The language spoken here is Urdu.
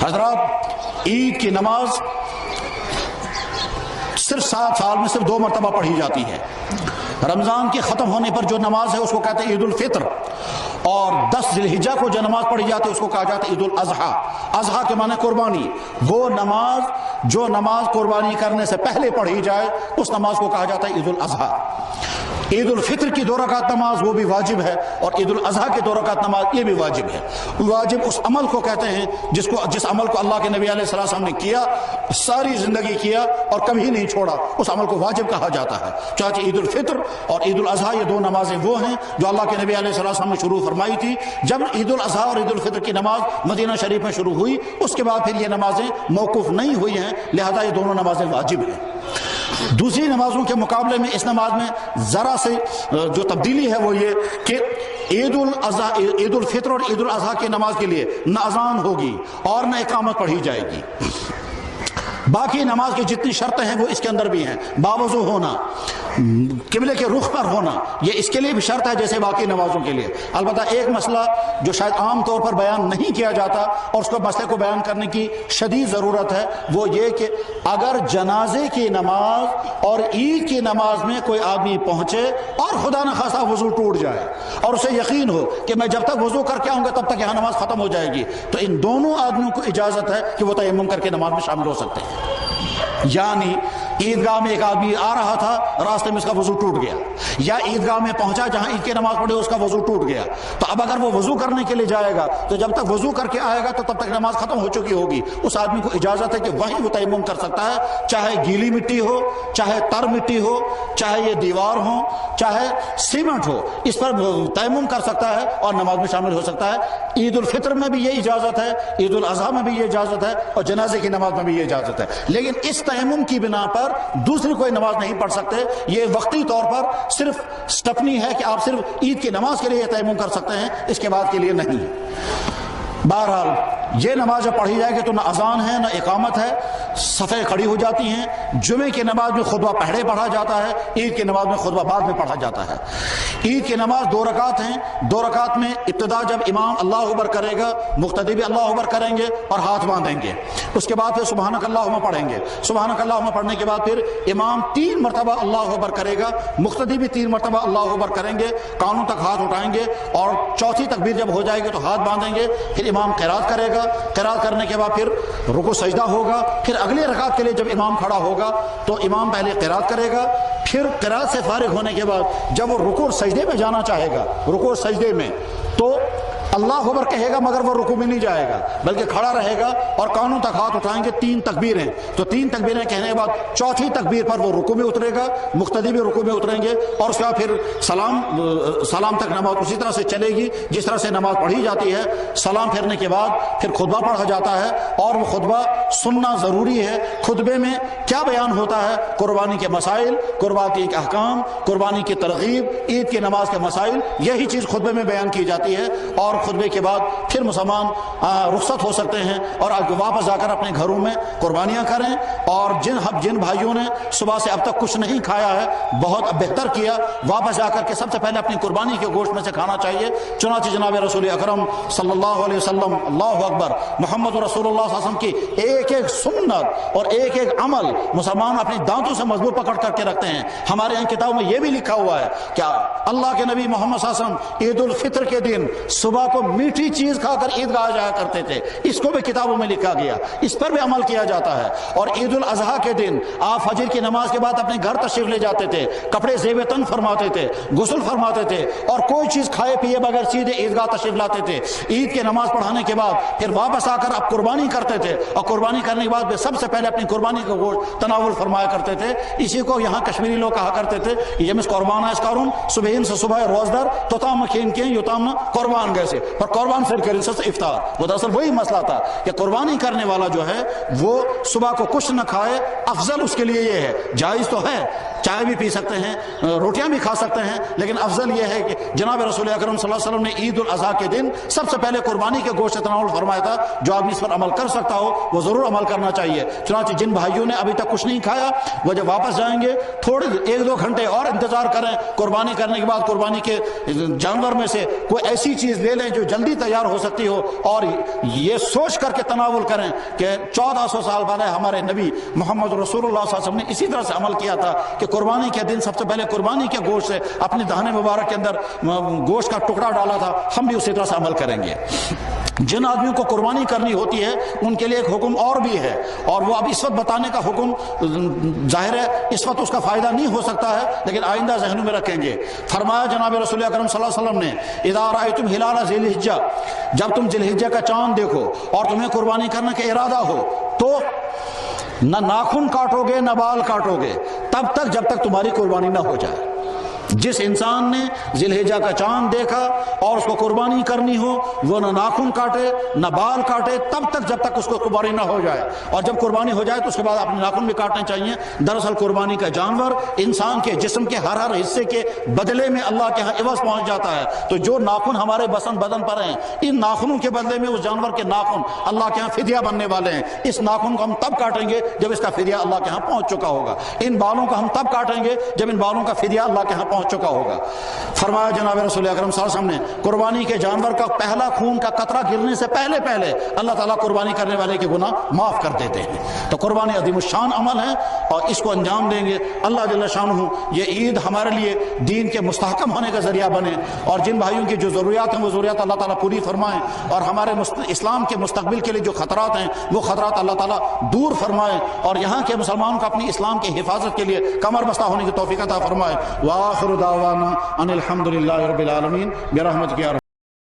حضرات عید کی نماز صرف 7 سال میں صرف 2 مرتبہ پڑھی جاتی ہے۔ رمضان کے ختم ہونے پر جو نماز ہے اس کو کہتے ہیں عید الفطر، اور 10 ذی الحجہ کو جو نماز پڑھی جاتی ہے اس کو کہا جاتا ہے عید الاضحیٰ۔ اضحیٰ کے معنی قربانی، وہ نماز جو نماز قربانی کرنے سے پہلے پڑھی جائے اس نماز کو کہا جاتا ہے عید الاضحیٰ۔ عید الفطر کی 2 رکعت نماز وہ بھی واجب ہے، اور عید الاضحیٰ کی 2 رکعت نماز یہ بھی واجب ہے۔ واجب اس عمل کو کہتے ہیں جس عمل کو اللہ کے نبی علیہ السلام نے کیا، ساری زندگی کیا اور کبھی نہیں چھوڑا، اس عمل کو واجب کہا جاتا ہے۔ چاہے عید الفطر اور عید الاضحیٰ یہ 2 نمازیں وہ ہیں جو اللہ کے نبی علیہ السلام نے شروع فرمائی تھی۔ جب عید الاضحیٰ اور عید الفطر کی نماز مدینہ شریف میں شروع ہوئی، اس کے بعد پھر یہ نمازیں موقوف نہیں ہوئی ہیں، لہذا یہ دونوں نمازیں واجب ہیں۔ دوسری نمازوں کے مقابلے میں اس نماز میں ذرا سے جو تبدیلی ہے وہ یہ کہ عید الفطر اور عید الاضحیٰ کی نماز کے لیے نہ اذان ہوگی اور نہ اقامت پڑھی جائے گی۔ باقی نماز کی جتنی شرطیں ہیں وہ اس کے اندر بھی ہیں۔ باوضو ہونا، قبلے کے رخ پر ہونا، یہ اس کے لیے بھی شرط ہے جیسے باقی نمازوں کے لیے۔ البتہ ایک مسئلہ جو شاید عام طور پر بیان نہیں کیا جاتا اور اس کو مسئلے کو بیان کرنے کی شدید ضرورت ہے، وہ یہ کہ اگر جنازے کی نماز اور عید کی نماز میں کوئی آدمی پہنچے اور خدا نخواستہ وضو ٹوٹ جائے اور اسے یقین ہو کہ میں جب تک وضو کر کے آؤں گا تب تک یہاں نماز ختم ہو جائے گی، تو ان دونوں آدمیوں کو اجازت ہے کہ وہ تیمم کر کے نماز میں شامل ہو سکتے ہیں۔ یعنی عیدگاہ میں ایک آدمی آ رہا تھا، راستے میں اس کا وضو ٹوٹ گیا، یا عیدگاہ میں پہنچا جہاں عید کی نماز پڑھی اس کا وضو ٹوٹ گیا، تو اب اگر وہ وضو کرنے کے لیے جائے گا تو جب تک وضو کر کے آئے گا تو تب تک نماز ختم ہو چکی ہوگی۔ اس آدمی کو اجازت ہے کہ وہیں وہ تیمم کر سکتا ہے، چاہے گیلی مٹی ہو، چاہے تر مٹی ہو، چاہے یہ دیوار ہو، چاہے سیمنٹ ہو، اس پر تیمم کر سکتا ہے اور نماز میں شامل ہو سکتا ہے۔ عید الفطر میں بھی یہ اجازت ہے، عید الاضحیٰ میں بھی یہ اجازت ہے، اور جنازے کی نماز میں بھی یہ اجازت ہے۔ لیکن اس تیمم کی بنا پر دوسری کوئی نماز نہیں پڑھ سکتے۔ یہ وقتی طور پر صرف سٹپنی ہے کہ آپ صرف عید کی نماز کے لیے تیمم کر سکتے ہیں، اس کے بعد کے لیے نہیں۔ بہرحال یہ نماز جب پڑھی جائے گی تو نہ اذان ہے نہ اقامت ہے، صفیں کھڑی ہو جاتی ہیں۔ جمعے کی نماز میں خطبہ پہلے پڑھا جاتا ہے، عید کی نماز میں خطبہ بعد میں پڑھا جاتا ہے۔ عید کی نماز 2 رکعت ہیں، 2 رکعت میں ابتدا جب امام اللہ اکبر کرے گا، مقتدی بھی اللہ اکبر کریں گے اور ہاتھ باندھیں گے، اس کے بعد پھر سبحانک اللہم پڑھیں گے۔ سبحانک اللہم پڑھنے کے بعد پھر امام 3 مرتبہ اللہ اکبر کرے گا، مقتدی بھی 3 مرتبہ اللہ اکبر کریں گے، کانوں تک ہاتھ اٹھائیں گے، اور چوتھی تکبیر جب ہو جائے گی تو ہاتھ باندھیں گے۔ پھر امام قرات کرے گا، قرات کرنے کے بعد پھر رکوع سجدہ ہوگا۔ پھر اگلی رکعت کے لیے جب امام کھڑا ہوگا تو امام پہلے قرات کرے گا، پھر قرات سے فارغ ہونے کے بعد جب وہ رکوع سجدے میں جانا چاہے گا، رکوع سجدے میں، تو اللہ اکبر کہے گا مگر وہ رکوع میں نہیں جائے گا بلکہ کھڑا رہے گا اور کانوں تک ہاتھ اٹھائیں گے۔ 3 تکبیریں، تو 3 تکبیریں کہنے کے بعد چوتھی تکبیر پر وہ رکوع میں اترے گا، مقتدی بھی رکوع میں اتریں گے، اور اس کے بعد پھر سلام تک نماز اسی طرح سے چلے گی جس طرح سے نماز پڑھی جاتی ہے۔ سلام پھرنے کے بعد پھر خطبہ پڑھا جاتا ہے، اور وہ خطبہ سننا ضروری ہے۔ خطبے میں کیا بیان ہوتا ہے؟ قربانی کے مسائل، قربانی کے احکام، قربانی کی ترغیب، عید کی نماز کے مسائل، یہی چیز خطبے میں بیان کی جاتی ہے۔ اور خطبے کے بعد پھر مسلمان رخصت ہو سکتے ہیں اور واپس جا کر اپنے گھروں میں قربانیاں کریں۔ اور جن بھائیوں نے صبح سے اب تک کچھ نہیں کھایا ہے، بہت بہتر کیا، واپس جا کر کے سب سے پہلے اپنی قربانی کے گوشت میں سے کھانا چاہیے۔ چنانچہ جناب رسول اکرم صلی اللہ علیہ وسلم، اللہ اکبر، محمد رسول اللہ صلی اللہ علیہ وسلم کی ایک ایک سنت اور ایک ایک عمل مسلمان اپنی دانتوں سے مضبوط پکڑ کر کے رکھتے ہیں۔ ہمارے یہاں کتابوں میں یہ بھی لکھا ہوا ہے کہ اللہ کے نبی محمد صلی اللہ علیہ وسلم عید الفطر کے دن صبح کو میٹھی چیز کھا کر عیدگاہ جایا کرتے تھے، اس کو بھی کتابوں میں لکھا گیا، اس پر بھی عمل کیا جاتا ہے۔ اور عید الاضحیٰ کے دن آپ فجر کی نماز کے بعد اپنے گھر تشریف لے جاتے تھے، کپڑے زیب تن فرماتے تھے، غسل فرماتے تھے، اور کوئی چیز کھائے پیے بغیر سیدھے عیدگاہ تشریف لاتے تھے۔ عید کی نماز پڑھانے کے بعد پھر واپس آ کر آپ قربانی کرتے تھے، اور قربانی کرنے کے بعد سب سے پہلے اپنی قربانی کا گوشت تناول فرمایا کرتے تھے۔ اسی کو یہاں کشمیری لوگ کہا کرتے تھے یمس قربان اس کارون صبح سے صبح روزدار تو تام کھین کے یوتام قربان گئے پر قربان سے کریں سے افطار۔ وہ دراصل وہی مسئلہ تھا کہ قربانی کرنے والا جو ہے وہ صبح کو کچھ نہ کھائے، افضل اس کے لیے یہ ہے، جائز تو ہے چائے بھی پی سکتے ہیں، روٹیاں بھی کھا سکتے ہیں، لیکن افضل یہ ہے کہ جناب رسول اکرم صلی اللہ علیہ وسلم نے عید الاضحیٰ کے دن سب سے پہلے قربانی کے گوشت تناول فرمایا تھا۔ جو آدمی اس پر عمل کر سکتا ہو وہ ضرور عمل کرنا چاہیے۔ چنانچہ جن بھائیوں نے ابھی تک کچھ نہیں کھایا وہ جب واپس جائیں گے تھوڑے 1-2 گھنٹے اور انتظار کریں، قربانی کرنے کے بعد قربانی کے جانور میں سے کوئی ایسی چیز لے لیں جو جلدی تیار ہو سکتی ہو، اور یہ سوچ کر کے تناول کریں کہ 1400 سال پہلے ہمارے نبی محمد رسول اللہ صلی اللہ علیہ وسلم نے اسی طرح سے عمل کیا تھا کہ قربانی کے دن سب سے پہلے قربانی کے گوشت سے اپنے دہنے مبارک کے اندر گوشت کا ٹکڑا ڈالا تھا، ہم بھی اسی طرح سے عمل کریں گے۔ جن آدمیوں کو قربانی کرنی ہوتی ہے ان کے لیے ایک حکم اور بھی ہے، اور وہ اب اس وقت بتانے کا حکم ظاہر ہے اس وقت اس کا فائدہ نہیں ہو سکتا ہے، لیکن آئندہ ذہنوں میں رکھیں گے۔ فرمایا جناب رسول اکرم صلی اللہ علیہ وسلم نے اذا رأیتم ہلال ذی الحجہ، جب تم ذی الحجہ کا چاند دیکھو اور تمہیں قربانی کرنے کا ارادہ ہو تو نہ ناخن کاٹو گے نہ بال کاٹو گے تب تک جب تک تمہاری قربانی نہ ہو جائے۔ جس انسان نے ذی الحجہ کا چاند دیکھا اور اس کو قربانی کرنی ہو وہ نہ ناخن کاٹے نہ بال کاٹے تب تک جب تک اس کو قربانی نہ ہو جائے، اور جب قربانی ہو جائے تو اس کے بعد اپنے ناخن بھی کاٹنے چاہیے۔ دراصل قربانی کا جانور انسان کے جسم کے ہر حصے کے بدلے میں اللہ کے ہاں عوض پہنچ جاتا ہے، تو جو ناخن ہمارے بدن پر ہیں ان ناخنوں کے بدلے میں اس جانور کے ناخن اللہ کے ہاں فدیہ بننے والے ہیں۔ اس ناخن کو ہم تب کاٹیں گے جب اس کا فدیہ اللہ کے ہاں پہنچ چکا ہوگا، ان بالوں کو ہم تب کاٹیں گے جب ان بالوں کا فدیہ اللہ کے ہاں پہنچ چکا ہوگا۔ فرمایا جناب رسول اکرم صلی اللہ علیہ وسلم نے قربانی کے جانور کا پہلا خون کا قطرہ گرنے سے پہلے اللہ تعالیٰ قربانی کرنے والے کے گناہ معاف کر دیتے ہیں۔ تو قربانی عظیم الشان عمل ہے اور اس کو انجام دیں گے اللہ جل شانہ یہ عید ہمارے لیے دین کے مستحکم ہونے کا ذریعہ بنے، اور جن بھائیوں کی جو ضروریات ہیں وہ ضروریات اللہ تعالیٰ پوری فرمائیں، اور ہمارے اسلام کے مستقبل کے لیے جو خطرات ہیں وہ خطرات اللہ تعالیٰ دور فرمائے، اور یہاں کے مسلمانوں کو اپنی اسلام کی حفاظت کے لیے کمر بستہ ہونے کی توفیق عطا فرمائے۔ وآخر دعوانا ان الحمد للہ رب العالمین برحمتک یا